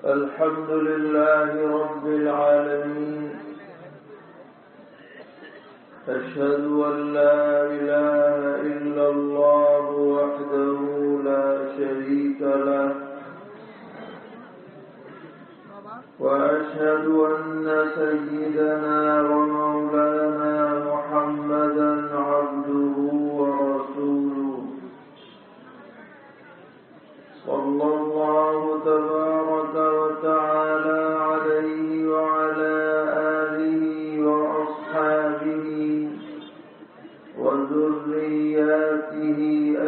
الحمد لله رب العالمين. أشهد أن لا إله إلا الله وحده لا شريك له، وأشهد أن سيدنا ومولانا محمدا عبده ورسوله، صلى الله تبارك وتعالى عليه وعلى آله وأصحابه وذرياته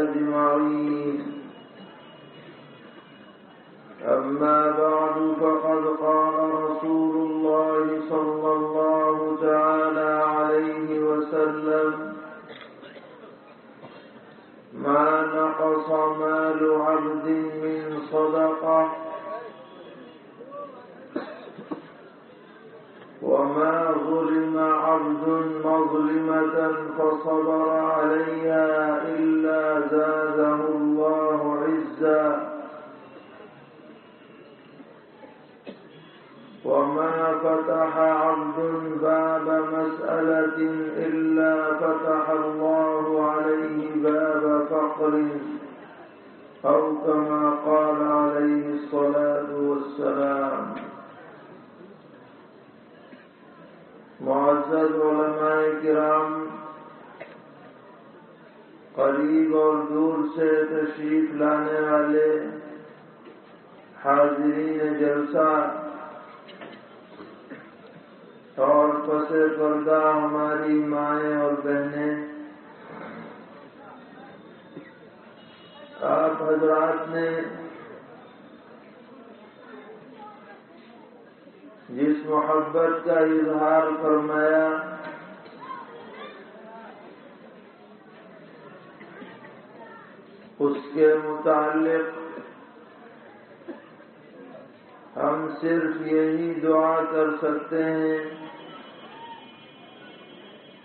أجمعين. أما بعد، فقد قال رسول الله صلى الله تعالى عليه وسلم: ما نقص مال عبد من صدقة، وما ظلم عبد مظلمة فصبر عليها إلا زاده الله عزا، وما فتح عبد باب مسألة إلا فتح الله عليه باب فقر، أو كما قال عليه الصلاة والسلام. معزز علماء کرام، قریب اور دور سے تشریف لانے والے حاضرین جلسہ اور پس پردہ ہماری مائیں اور بہنیں، آپ حضرات نے جس محبت کا اظہار فرمایا، اس کے متعلق ہم صرف یہی دعا کر سکتے ہیں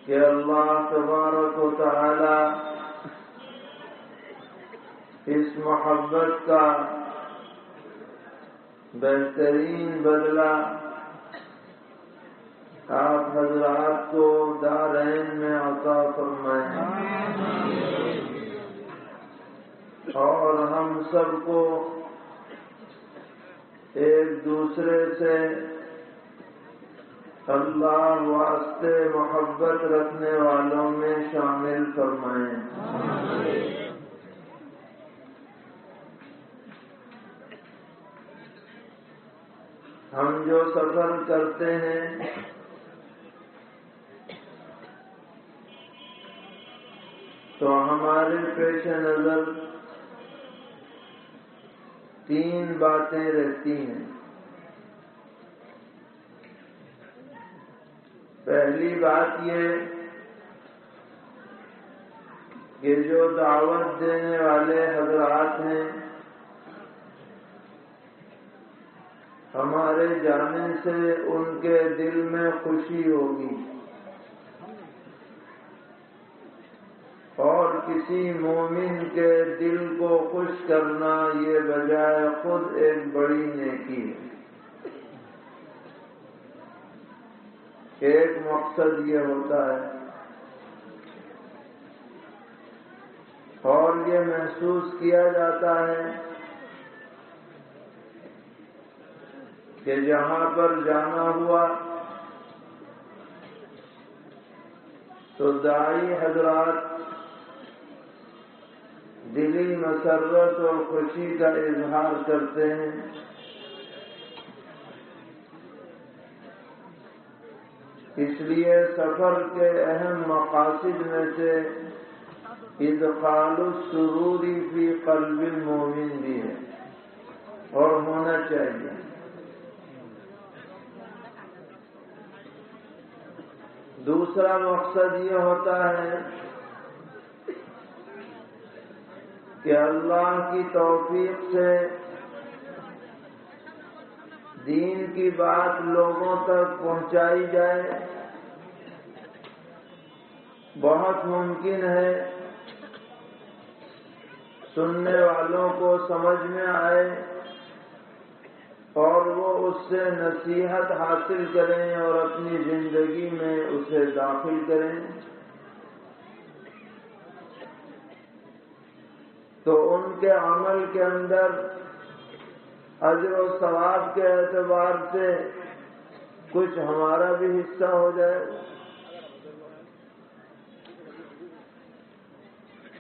کہ اللہ تبارک و تعالی اس محبت کا بہترین بدلہ آپ حضرات کو دارین میں عطا فرمائیں، اور ہم سب کو ایک دوسرے سے اللہ واسطے محبت رکھنے والوں میں شامل فرمائیں. ہم جو سفر کرتے ہیں تو ہمارے پیش نظر تین باتیں رہتی ہیں. پہلی بات یہ کہ جو دعوت دینے والے حضرات ہیں، ہمارے جانے سے ان کے دل میں خوشی ہوگی، اور کسی مومن کے دل کو خوش کرنا یہ بجائے خود ایک بڑی نیکی ہے. ایک مقصد یہ ہوتا ہے، اور یہ محسوس کیا جاتا ہے کہ جہاں پر جانا ہوا تو داعی حضرات دلی مسرت اور خوشی کا اظہار کرتے ہیں. اس لیے سفر کے اہم مقاصد میں سے ادخال السرور فی قلب المومن بھی ہے، اور ہونا چاہیے. دوسرا مقصد یہ ہوتا ہے کہ اللہ کی توفیق سے دین کی بات لوگوں تک پہنچائی جائے. بہت ممکن ہے سننے والوں کو سمجھ میں آئے اور سے نصیحت حاصل کریں اور اپنی زندگی میں اسے داخل کریں تو ان کے عمل کے اندر اجر و ثواب کے اعتبار سے کچھ ہمارا بھی حصہ ہو جائے.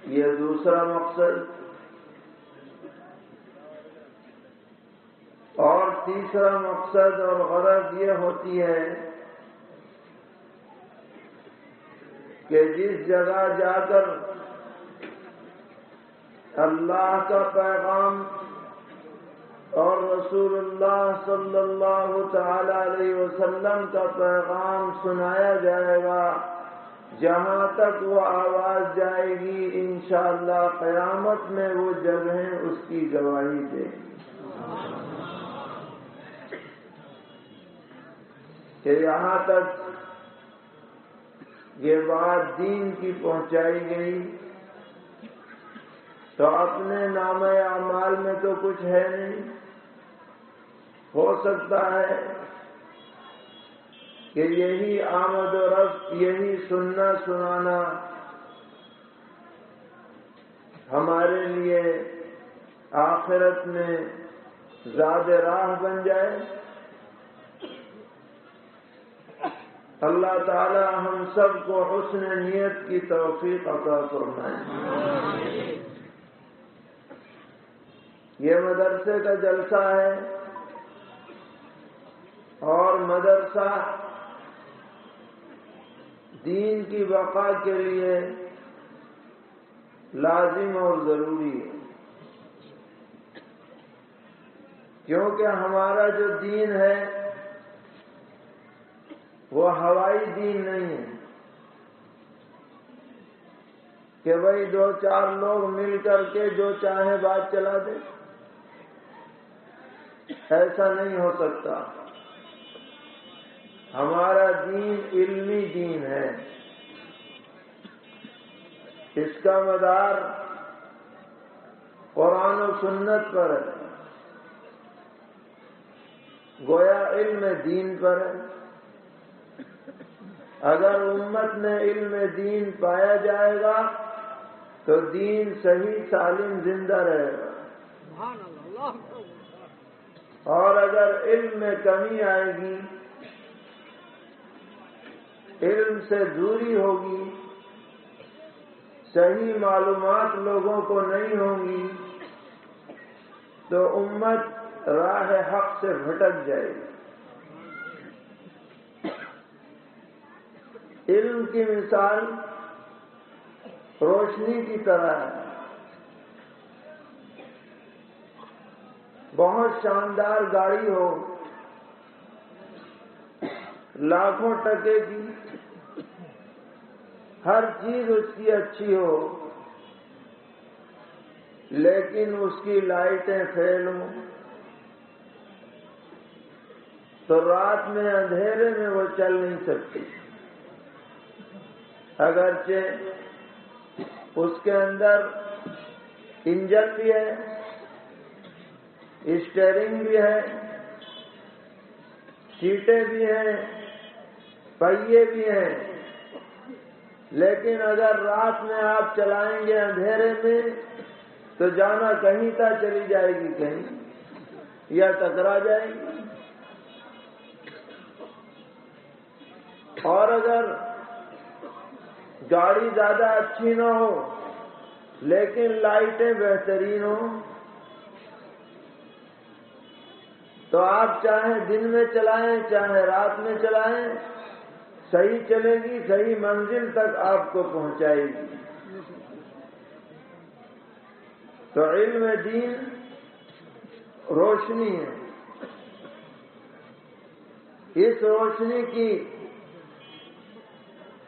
یہ دوسرا مقصد. اور تیسرا مقصد اور غرض یہ ہوتی ہے کہ جس جگہ جا کر اللہ کا پیغام اور رسول اللہ صلی اللہ تعالی علیہ وسلم کا پیغام سنایا جائے گا، جہاں تک وہ آواز جائے گی انشاءاللہ قیامت میں وہ جگہیں اس کی گواہی دیں کہ یہاں تک یہ بات دین کی پہنچائی گئی تو اپنے نامہ اعمال میں تو کچھ ہے نہیں. ہو سکتا ہے کہ یہی آمد و رفت، یہی سننا سنانا ہمارے لیے آخرت میں زاد راہ بن جائے. اللہ تعالی ہم سب کو حسن نیت کی توفیق عطا فرمائے. یہ مدرسے کا جلسہ ہے اور مدرسہ دین کی بقا کے لیے لازم اور ضروری ہے، کیونکہ ہمارا جو دین ہے وہ ہوائی دین نہیں ہے کہ بھئی دو چار لوگ مل کر کے جو چاہیں بات چلا دیں. ایسا نہیں ہو سکتا. ہمارا دین علمی دین ہے، اس کا مدار قرآن و سنت پر ہے، گویا علم دین پر ہے. اگر امت میں علم دین پایا جائے گا تو دین صحیح سالم زندہ رہے گا، اور اگر علم میں کمی آئے گی، علم سے دوری ہوگی، صحیح معلومات لوگوں کو نہیں ہوں گی تو امت راہ حق سے بھٹک جائے گی. علم کی مثال روشنی کی طرح ہے. بہت شاندار گاڑی ہو، لاکھوں ٹکے کی، ہر چیز اس کی اچھی ہو، لیکن اس کی لائٹیں فیل ہوں تو رات میں اندھیرے میں وہ چل نہیں سکتی. اگرچہ اس کے اندر انجن بھی ہے، اسٹیئرنگ بھی ہے، سیٹیں بھی ہیں، پہیے بھی ہیں، لیکن اگر رات میں آپ چلائیں گے اندھیرے میں تو جانا کہیں تا چلی جائے گی، کہیں یا ٹکرا جائے گی. اور اگر گاڑی زیادہ اچھی نہ ہو لیکن لائٹیں بہترین ہوں تو آپ چاہے دن میں چلائیں چاہے رات میں چلائیں، صحیح چلے گی، صحیح منزل تک آپ کو پہنچائے گی. تو علم دین روشنی ہے. اس روشنی کی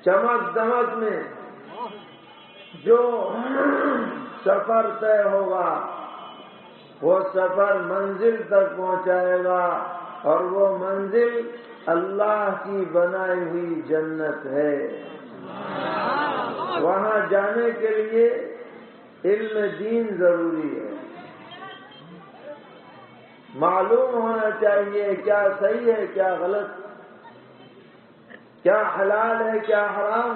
چمک دمک میں جو سفر طے ہوگا وہ سفر منزل تک پہنچائے گا، اور وہ منزل اللہ کی بنائی ہوئی جنت ہے. وہاں جانے کے لیے علم دین ضروری ہے. معلوم ہونا چاہیے کیا صحیح ہے کیا غلط، کیا حلال ہے کیا حرام،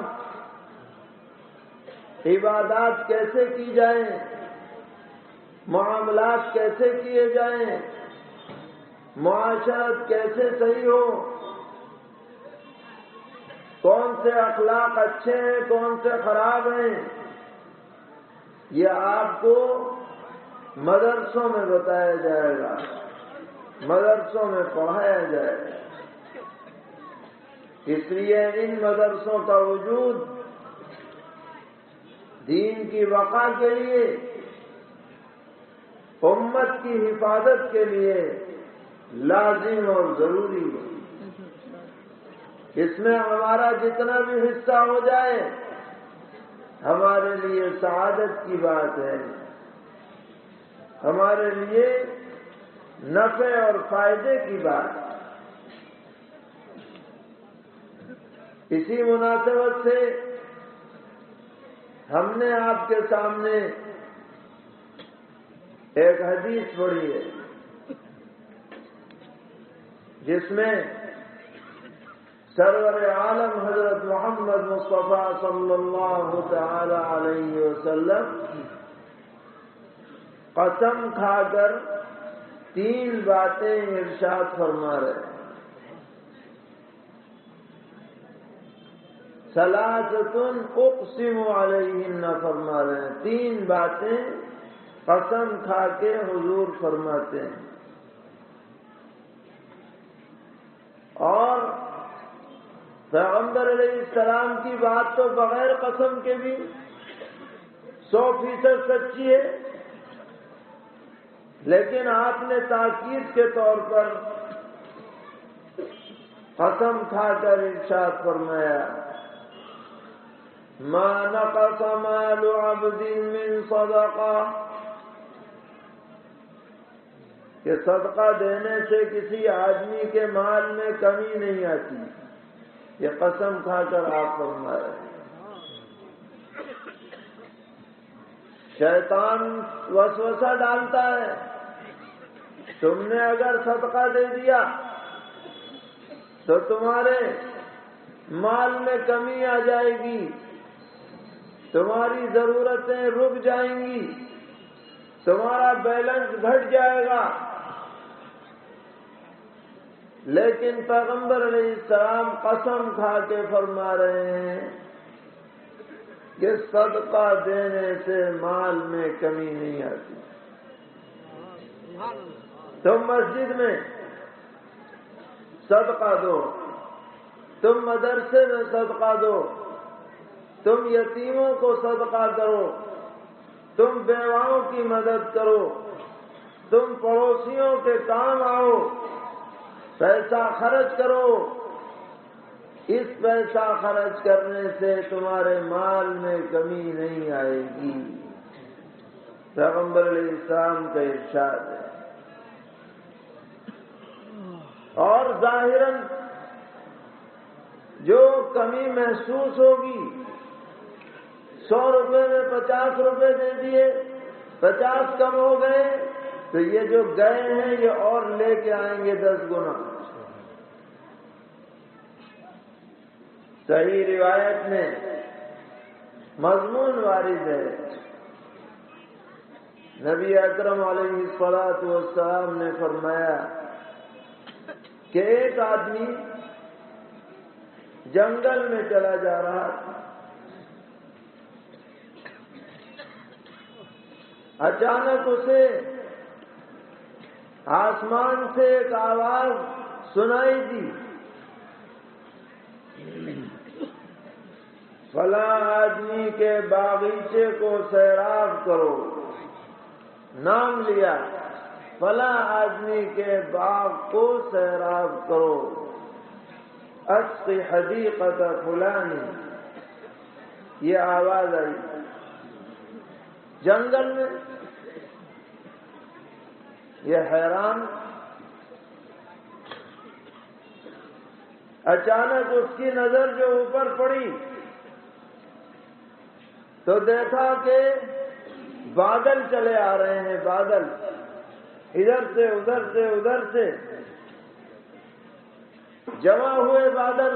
عبادات کیسے کی جائیں، معاملات کیسے کیے جائیں، معاشرت کیسے صحیح ہو، کون سے اخلاق اچھے ہیں کون سے خراب ہیں، یہ آپ کو مدرسوں میں بتایا جائے گا، مدرسوں میں پڑھایا جائے گا۔ اس لیے ان مدرسوں کا وجود دین کی بقا کے لیے، امت کی حفاظت کے لیے لازم اور ضروری ہے۔ اس میں ہمارا جتنا بھی حصہ ہو جائے ہمارے لیے سعادت کی بات ہے، ہمارے لیے نفع اور فائدے کی بات۔ اسی مناسبت سے ہم نے آپ کے سامنے ایک حدیث پڑھی ہے جس میں سرور عالم حضرت محمد مصطفیٰ صلی اللہ تعالی علیہ وسلم قسم کھا کر 3 باتیں ارشاد فرما رہے ہیں۔ ثلاثۃ اقسم علیہن فرما رہے ہیں، 3 باتیں قسم کھا کے حضور فرماتے ہیں۔ اور پیغمبر علیہ السلام کی بات تو بغیر قسم کے بھی 100% سچی ہے، لیکن آپ نے تاکید کے طور پر قسم کھا کر ارشاد فرمایا ما نقص مال عبد من صدقہ، کہ صدقہ دینے سے کسی آدمی کے مال میں کمی نہیں آتی، یہ قسم کھا کر آپ فرما رہے ہیں۔ شیطان وسوسہ ڈالتا ہے، تم نے اگر صدقہ دے دیا تو تمہارے مال میں کمی آ جائے گی، تمہاری ضرورتیں رک جائیں گی، تمہارا بیلنس گھٹ جائے گا۔ لیکن پیغمبر علیہ السلام قسم کھا کے فرما رہے ہیں کہ صدقہ دینے سے مال میں کمی نہیں آتی۔ تم مسجد میں صدقہ دو، تم مدرسے میں صدقہ دو، تم یتیموں کو صدقہ کرو، تم بیواؤں کی مدد کرو، تم پڑوسیوں کے کام آؤ، پیسہ خرچ کرو۔ اس پیسہ خرچ کرنے سے تمہارے مال میں کمی نہیں آئے گی، پیغمبر علیہ السلام کا ارشاد ہے۔ اور ظاہراً جو کمی محسوس ہوگی، 100 روپے میں 50 روپے دے دیے، 50 کم ہو گئے تو یہ جو گئے ہیں یہ اور لے کے آئیں گے 10 گنا۔ صحیح روایت میں مضمون وارد ہے، نبی اکرم علیہ الصلوۃ والسلام نے فرمایا کہ ایک آدمی جنگل میں چلا جا رہا تھا، اچانک اسے آسمان سے ایک آواز سنائی دی، فلاں آدمی کے باغیچے کو سیراب کرو۔ نام لیا، فلاں آدمی کے باغ کو سیراب کرو، اسقی حدیقۃ فلانی۔ یہ آواز آئی جنگل میں، یہ حیران، اچانک اس کی نظر جو اوپر پڑی تو دیکھا کہ بادل چلے آ رہے ہیں، بادل ادھر سے ادھر سے جمع ہوئے بادل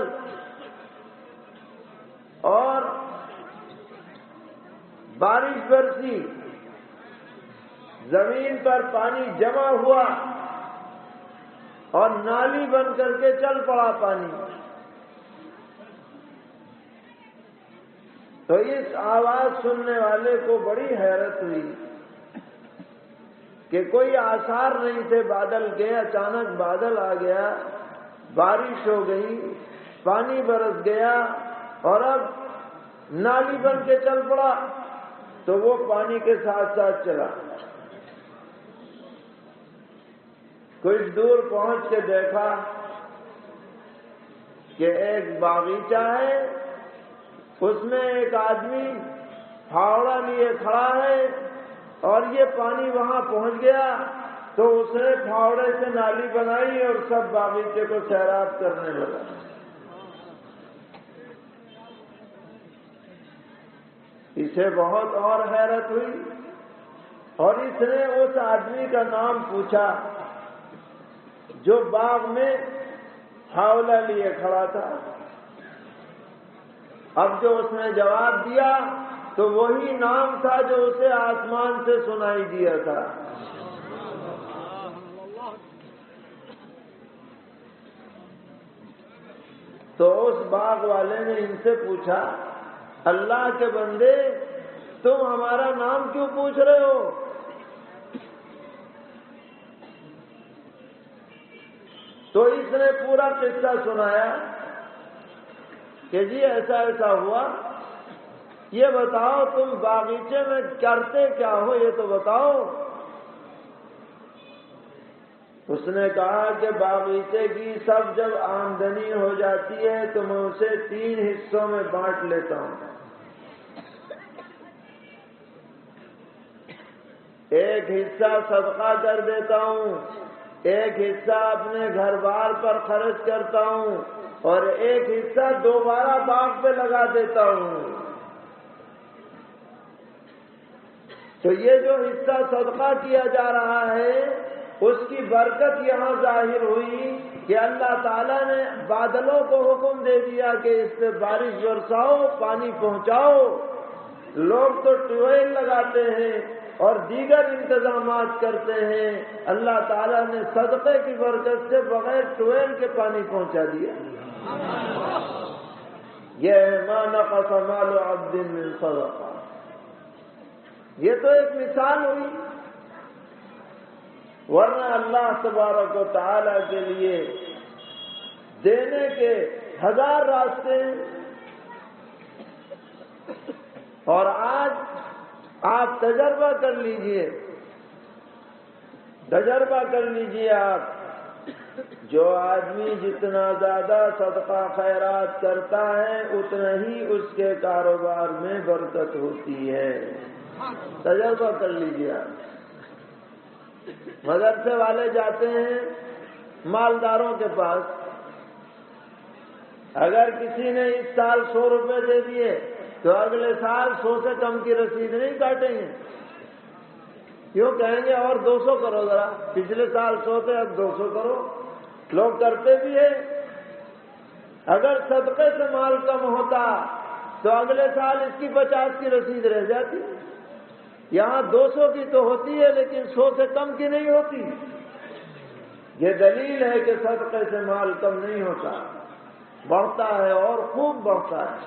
اور بارش برسی، زمین پر پانی جمع ہوا اور نالی بن کر کے چل پڑا پانی۔ تو اس آواز سننے والے کو بڑی حیرت ہوئی کہ کوئی آثار نہیں تھے بادل کے، اچانک بادل آ گیا، بارش ہو گئی، پانی برس گیا اور اب نالی بن کے چل پڑا۔ تو وہ پانی کے ساتھ ساتھ چلا۔ کچھ دور پہنچ کے دیکھا کہ ایک باغیچہ ہے، اس میں ایک آدمی پھاوڑا لیے کھڑا ہے اور یہ پانی وہاں پہنچ گیا تو اس نے پھاوڑے سے نالی بنائی اور سب باغیچے کو سیراب کرنے لگا۔ اسے بہت اور حیرت ہوئی اور اس نے اس آدمی کا نام پوچھا جو باغ میں پھاوڑا لیے کھڑا تھا۔ اب جو اس نے جواب دیا تو وہی نام تھا جو اسے آسمان سے سنائی دیا تھا۔ تو اس باغ والے نے ان سے پوچھا، اللہ کے بندے تم ہمارا نام کیوں پوچھ رہے ہو؟ تو اس نے پورا قصہ سنایا کہ جی ایسا ایسا ہوا، یہ بتاؤ تم باغیچے میں کرتے کیا ہو، یہ تو بتاؤ۔ اس نے کہا کہ باغیچے کی سب جب آمدنی ہو جاتی ہے تو میں اسے 3 حصوں میں بانٹ لیتا ہوں۔ ایک حصہ صدقہ کر دیتا ہوں، ایک حصہ اپنے گھر بار پر خرچ کرتا ہوں اور ایک حصہ دوبارہ باغ پہ لگا دیتا ہوں۔ تو یہ جو حصہ صدقہ کیا جا رہا ہے اس کی برکت یہاں ظاہر ہوئی کہ اللہ تعالیٰ نے بادلوں کو حکم دے دیا کہ اس پہ بارش برساؤ، پانی پہنچاؤ۔ لوگ تو ٹیوب ویل لگاتے ہیں اور دیگر انتظامات کرتے ہیں، اللہ تعالیٰ نے صدقے کی برکت سے بغیر ٹیوب ویل کے پانی پہنچا دیا۔ یہ ما نقص مال عبد من صدقہ، یہ تو ایک مثال ہوئی، ورنہ اللہ تبارک و تعالیٰ کے لیے دینے کے 1000 راستے ہیں۔ اور آج آپ تجربہ کر لیجئے آپ، جو آدمی جتنا زیادہ صدقہ خیرات کرتا ہے اتنا ہی اس کے کاروبار میں برکت ہوتی ہے۔ تجربہ کر لیجئے آپ۔ مدرسے والے جاتے ہیں مالداروں کے پاس، اگر کسی نے اس سال 100 روپے دے دیے تو اگلے سال 100 سے کم کی رسید نہیں کاٹیں گے، کیوں کہیں گے اور 200 کرو ذرا، پچھلے سال 100 تھے اب 200 کرو۔ لوگ کرتے بھی ہیں۔ اگر صدقے سے مال کم ہوتا تو اگلے سال اس کی 50 کی رسید رہ جاتی، یہاں 200 کی تو ہوتی ہے لیکن 100 سے کم کی نہیں ہوتی۔ یہ دلیل ہے کہ صدقے سے مال کم نہیں ہوتا، بڑھتا ہے اور خوب بڑھتا ہے۔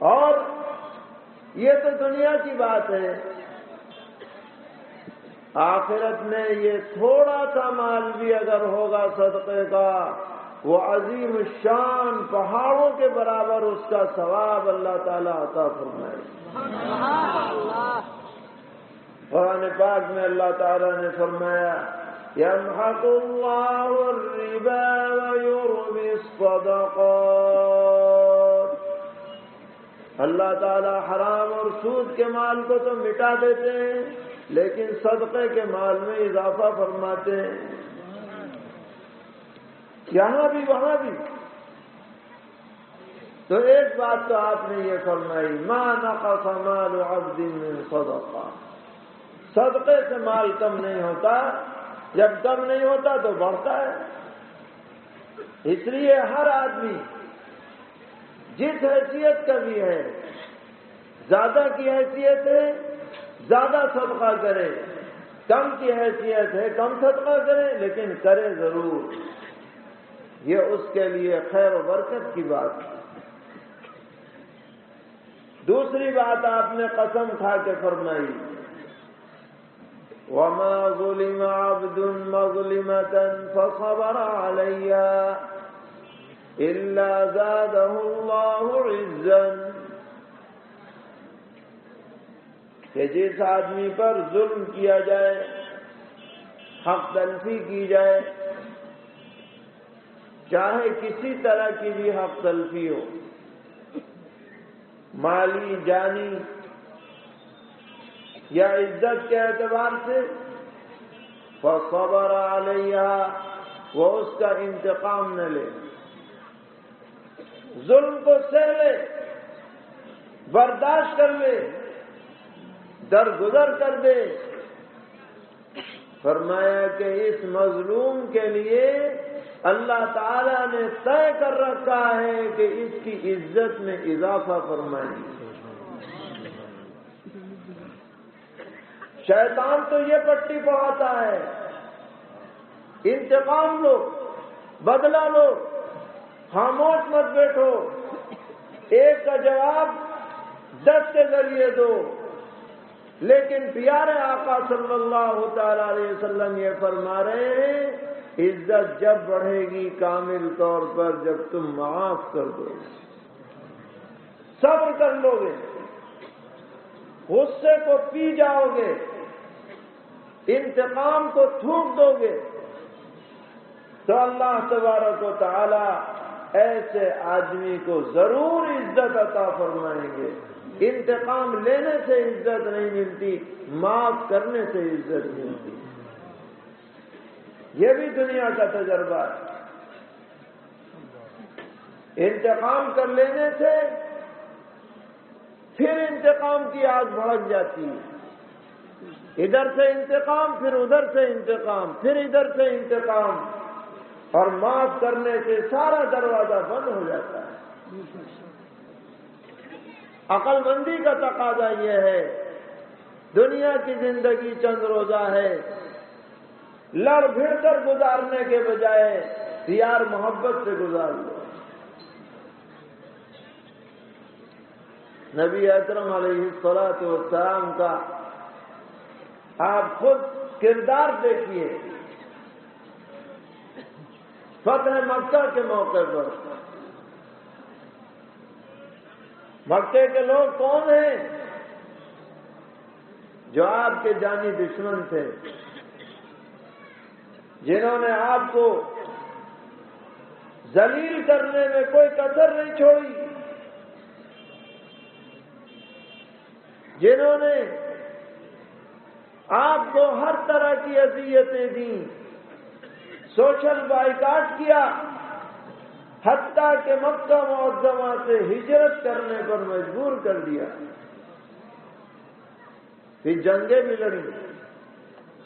اور یہ تو دنیا کی بات ہے، آخرت میں یہ تھوڑا سا مال بھی اگر ہوگا صدقے کا، وہ عظیم الشان پہاڑوں کے برابر اس کا ثواب اللہ تعالیٰ عطا فرمائے۔ قرآن پاک میں اللہ تعالیٰ نے فرمایا يَمْحَقُ اللَّهُ الرِّبَا وَيُرْبِي الصَّدَقَاتِ، اللہ تعالیٰ حرام اور سود کے مال کو تو مٹا دیتے ہیں لیکن صدقے کے مال میں اضافہ فرماتے ہیں، یہاں بھی وہاں بھی۔ تو ایک بات تو آپ نے یہ فرمائی، ما نقص مال عبد من صدقہ، صدقے سے مال کم نہیں ہوتا، جب کم نہیں ہوتا تو بڑھتا ہے۔ اس لیے ہر آدمی جس حیثیت کا بھی ہے، زیادہ کی حیثیت ہے زیادہ صدقہ کرے، کم کی حیثیت ہے کم صدقہ کرے، لیکن کرے ضرور۔ یہ اس کے لیے خیر و برکت کی بات ہے۔ دوسری بات آپ نے قسم کھا کے فرمائی، وَمَا ظُلِمَ عَبْدٌ مَظْلِمَةً فَصَبَرَ عَلَيْهَا إِلَّا زَادَهُ اللَّهُ عِزًّا، کہ جس آدمی پر ظلم کیا جائے، حق تلفی کی جائے، چاہے کسی طرح کی بھی حق تلفی ہو، مالی، جانی یا عزت کے اعتبار سے، فصبر علیہا، وہ اس کا انتقام نہ لے، ظلم کو سہ لے، برداشت کر لے، درگزر کر دے۔ فرمایا کہ اس مظلوم کے لیے اللہ تعالیٰ نے طے کر رکھا ہے کہ اس کی عزت میں اضافہ فرمائیں گے۔ شیطان تو یہ پٹی پڑھاتا ہے، انتقام لو، بدلہ لو، خاموش مت بیٹھو، ایک کا جواب 10 کے ذریعے دو۔ لیکن پیارے آقا صلی اللہ تعالی علیہ وسلم یہ فرما رہے ہیں، عزت جب بڑھے گی کامل طور پر جب تم معاف کر دو، صبر کر لو گے، غصے کو پی جاؤ گے، انتقام کو تھوک دو گے، تو اللہ تبارک و تعالی ایسے آدمی کو ضرور عزت عطا فرمائیں گے۔ انتقام لینے سے عزت نہیں ملتی، معاف کرنے سے عزت ملتی۔ یہ بھی دنیا کا تجربہ ہے۔ انتقام کر لینے سے پھر انتقام کی آگ بھڑک جاتی ہے، ادھر سے انتقام، پھر ادھر سے انتقام، پھر ادھر سے انتقام، اور معاف کرنے سے سارا دروازہ بند ہو جاتا ہے۔ عقل مندی کا تقاضا یہ ہے، دنیا کی زندگی چند روزہ ہے، لڑ بھڑ کر گزارنے کے بجائے پیار محبت سے گزار لو۔ نبی اکرم علیہ الصلوۃ والسلام کا آپ خود کردار دیکھیے، فتح مکہ کے موقع پر مکے کے لوگ کون ہیں؟ جو آپ کے جانی دشمن تھے، جنہوں نے آپ کو ذلیل کرنے میں کوئی کسر نہیں چھوڑی، جنہوں نے آپ کو ہر طرح کی اذیتیں دیں، سوشل بائیکاٹ کیا، حتیٰ کہ مکہ معظمہ سے ہجرت کرنے پر مجبور کر دیا، پھر جنگیں بھی لڑی،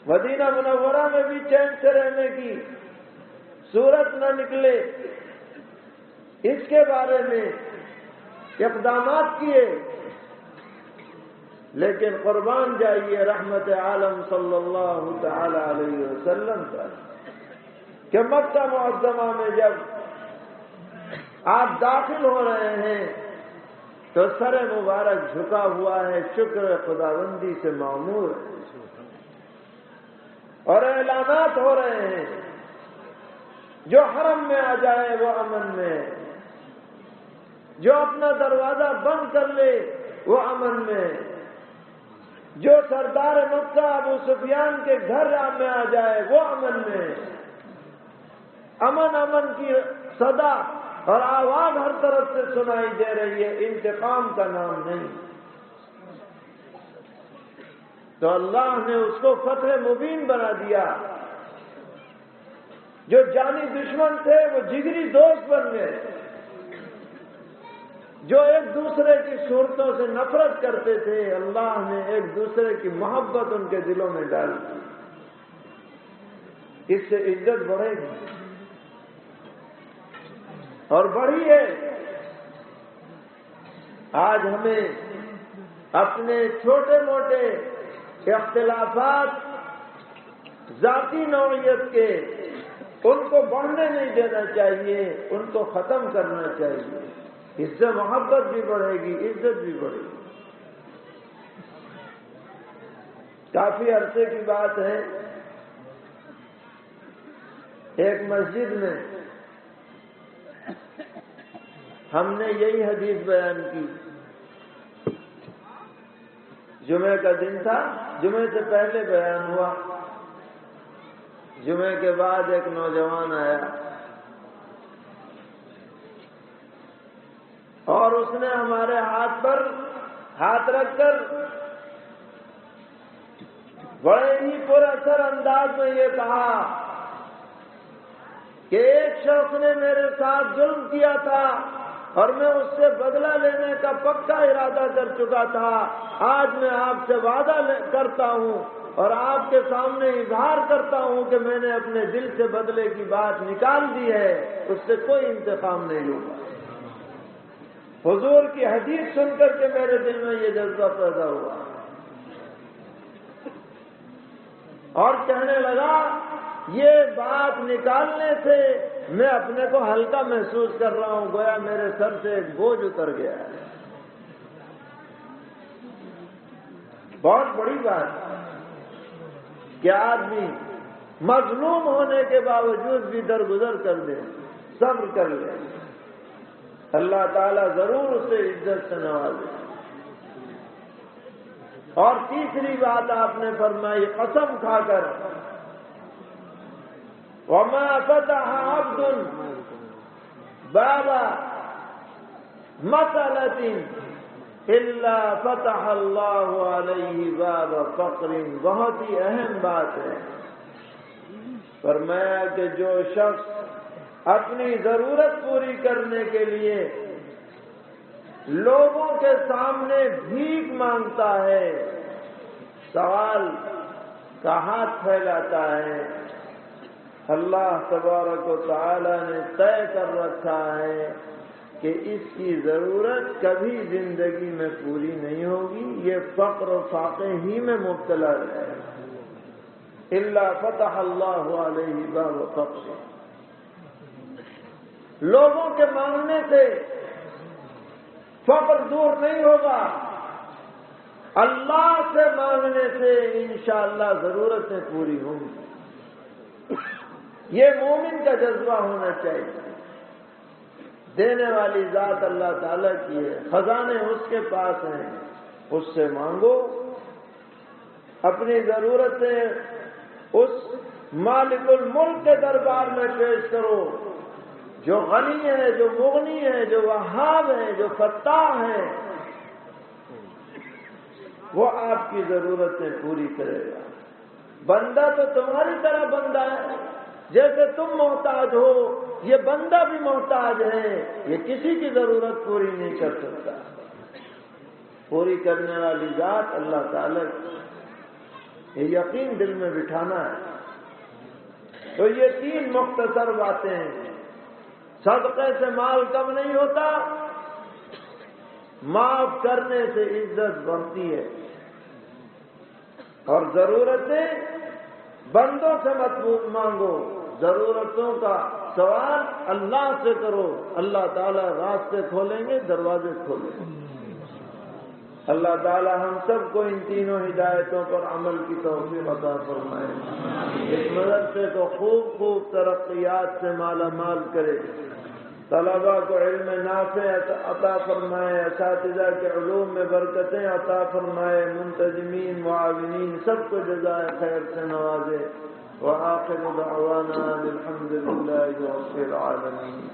مدینہ منورہ میں بھی چین سے رہنے کی صورت نہ نکلے، اس کے بارے میں اقدامات کیے، لیکن قربان جائیے رحمت عالم صلی اللہ تعالی علیہ وسلم پر کہ مکہ معظمہ میں جب آپ داخل ہو رہے ہیں تو سر مبارک جھکا ہوا ہے، شکر خداوندی سے معمور ہے، اور اعلانات ہو رہے ہیں، جو حرم میں آ جائے وہ امن میں، جو اپنا دروازہ بند کر لے وہ امن میں، جو سردار مکہ ابو سفیان کے گھر میں آ جائے وہ امن میں۔ امن امن کی صدا اور آواز ہر طرف سے سنائی دے رہی ہے، انتقام کا نام نہیں۔ تو اللہ نے اس کو فتح مبین بنا دیا، جو جانی دشمن تھے وہ جگری دوست بن گئے، جو ایک دوسرے کی صورتوں سے نفرت کرتے تھے، اللہ نے ایک دوسرے کی محبت ان کے دلوں میں ڈال دی۔ اس سے عزت بڑھے گی اور بڑھی ہے۔ آج ہمیں اپنے چھوٹے موٹے اختلافات ذاتی نوعیت کے، ان کو بڑھنے نہیں دینا چاہیے، ان کو ختم کرنا چاہیے۔ اس سے محبت بھی بڑھے گی، عزت بھی بڑھے گی۔ کافی عرصے کی بات ہے، ایک مسجد میں ہم نے یہی حدیث بیان کی۔ جمعے کا دن تھا، جمعے سے پہلے بیان ہوا۔ جمعے کے بعد ایک نوجوان آیا اور اس نے ہمارے ہاتھ پر ہاتھ رکھ کر بڑے ہی پر اثر انداز میں یہ کہا کہ ایک شخص نے میرے ساتھ ظلم کیا تھا اور میں اس سے بدلہ لینے کا پکا ارادہ کر چکا تھا۔ آج میں آپ سے وعدہ کرتا ہوں اور آپ کے سامنے اظہار کرتا ہوں کہ میں نے اپنے دل سے بدلے کی بات نکال دی ہے، اس سے کوئی انتقام نہیں ہوگا۔ حضور کی حدیث سن کر کے میرے دل میں یہ جذبہ پیدا ہوا اور کہنے لگا یہ بات نکالنے سے میں اپنے کو ہلکا محسوس کر رہا ہوں، گویا میرے سر سے ایک بوجھ اتر گیا ہے۔ بہت بڑی بات کہ آدمی مظلوم ہونے کے باوجود بھی درگزر کر دے، صبر کر لے، اللہ تعالیٰ ضرور اسے عزت سے نوازے۔ اور تیسری بات آپ نے فرمائی قسم کھا کر، وَمَا فَتَحَ عَبْدٌ بَابَ مَسْأَلَةٍ إِلَّا فَتَحَ اللَّهُ عَلَيْهِ بَابَ فَقْرٍ۔ بہت ہی اہم بات ہے۔ فرمایا کہ جو شخص اپنی ضرورت پوری کرنے کے لیے لوگوں کے سامنے بھیک مانگتا ہے، سوال کا ہاتھ پھیلاتا ہے، اللہ تبارک و تعالی نے طے کر رکھا ہے کہ اس کی ضرورت کبھی زندگی میں پوری نہیں ہوگی، یہ فقر و فاقے ہی میں مبتلا ہے۔ الا فتح اللہ علیہ باب فقر۔ لوگوں کے مانگنے سے فقر دور نہیں ہوگا، اللہ سے مانگنے سے انشاءاللہ ضرورتیں پوری ہوں گی۔ یہ مومن کا جذبہ ہونا چاہیے۔ دینے والی ذات اللہ تعالیٰ کی ہے، خزانے اس کے پاس ہیں، اس سے مانگو، اپنی ضرورتیں اس مالک الملک کے دربار میں پیش کرو، جو غنی ہے، جو مغنی ہے، جو وہاب ہے، جو فتاح ہے، وہ آپ کی ضرورتیں پوری کرے گا۔ بندہ تو تمہاری طرح بندہ ہے، جیسے تم محتاج ہو یہ بندہ بھی محتاج ہے، یہ کسی کی ضرورت پوری نہیں کر سکتا۔ پوری کرنے والی ذات اللہ تعالیٰ کی، یہ یقین دل میں بٹھانا ہے۔ تو یہ تین مختصر باتیں ہیں۔ صدقے سے مال کم نہیں ہوتا، معاف کرنے سے عزت بڑھتی ہے، اور ضرورتیں بندوں سے مت مانگو، ضرورتوں کا سوال اللہ سے کرو، اللہ تعالیٰ راستے کھولیں گے، دروازے کھولیں گے۔ اللہ تعالیٰ ہم سب کو ان تینوں ہدایتوں پر عمل کی توفیق عطا فرمائے، اس مدرسے کو خوب خوب ترقیات سے مالا مال کرے، طلباء کو علم نافع عطا فرمائے، اساتذہ کے علوم میں برکتیں عطا فرمائے، منتظمین معاونین سب کو جزائے خیر سے نوازے۔ وآخر دعوانا الحمد للہ رب العالمین۔